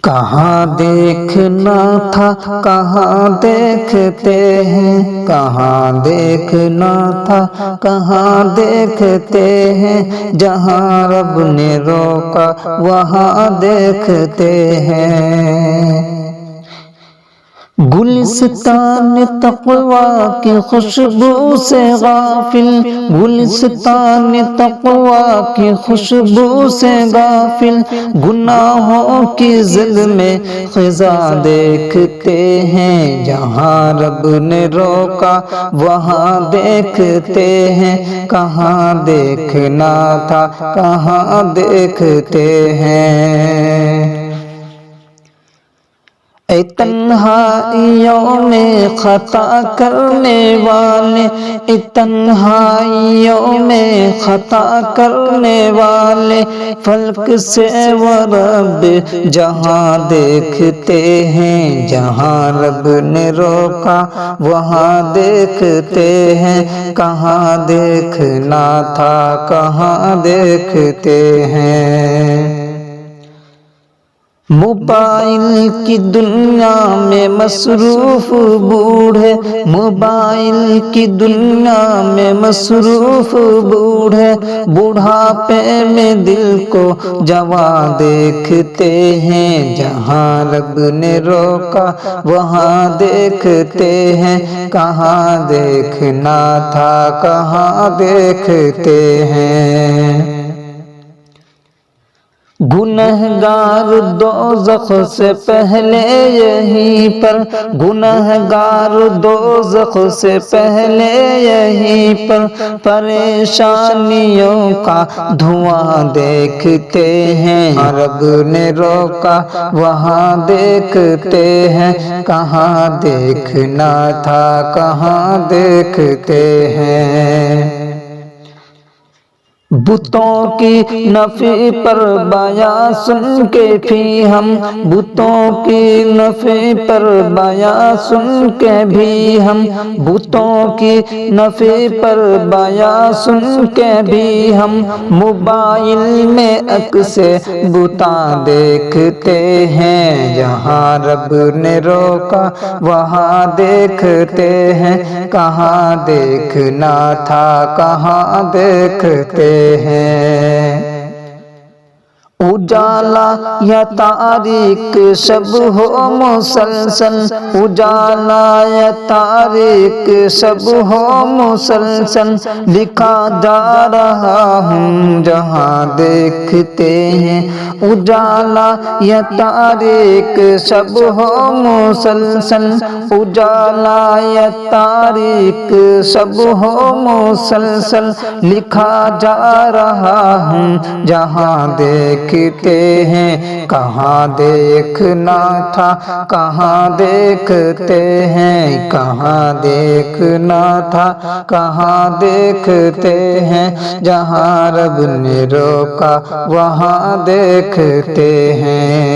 کہاں دیکھنا تھا کہاں دیکھتے ہیں، کہاں دیکھنا تھا کہاں دیکھتے ہیں، جہاں رب نے روکا وہاں دیکھتے ہیں۔ گلستان تقویٰ کی خوشبو سے غافل، گلستان تقویٰ کی خوشبو سے غافل، گناہوں کی ظلم خزاں دیکھتے ہیں، جہاں رب نے روکا وہاں دیکھتے ہیں، کہاں دیکھنا تھا کہاں دیکھتے ہیں۔ اے تنہائیوں میں خطا کرنے والے، اے تنہائیوں میں خطا کرنے والے، فلک سے وہ رب جہاں دیکھتے ہیں، جہاں رب نے روکا وہاں دیکھتے ہیں، کہاں دیکھنا تھا کہاں دیکھتے ہیں۔ موبائل کی دنیا میں مصروف بوڑھے، موبائل کی دنیا میں مصروف بوڑھے، بڑھاپے میں دل کو جواں دیکھتے ہیں، جہاں رب نے روکا وہاں دیکھتے ہیں، کہاں دیکھنا تھا کہاں دیکھتے ہیں۔ گنہگار دوزخ سے پہلے یہیں پر، گنہگار دوزخ سے پہلے یہیں پر، پریشانیوں کا دھواں دیکھتے ہیں، رب نے روکا وہاں دیکھتے ہیں، کہاں دیکھنا تھا کہاں دیکھتے ہیں۔ بتوں کی نفی پر بیان سن کے بھی ہم، بتوں کی نفی پر بیان سن کے بھی ہم، بتوں کی نفی پر بیان سن کے بھی ہم، موبائل میں عکس بتاں دیکھتے ہیں، جہاں رب نے روکا وہاں دیکھتے ہیں، کہاں دیکھنا تھا کہاں دیکھتے ہیں۔ اجالا یا تاریک شب ہو مسلسل، اجالا یا تاریک شب ہو مسلسل، لکھا جا رہا ہوں جہاں دیکھتے ہیں، اجالا یا تاریک شب ہو مسلسل، اجالا یا تاریک شب ہو مسلسل، لکھا جا رہا ہوں جہاں دیکھتے ہیں، کہاں دیکھنا تھا کہاں دیکھتے ہیں، کہاں دیکھنا تھا کہاں دیکھتے ہیں، جہاں رب نے روکا وہاں دیکھتے ہیں۔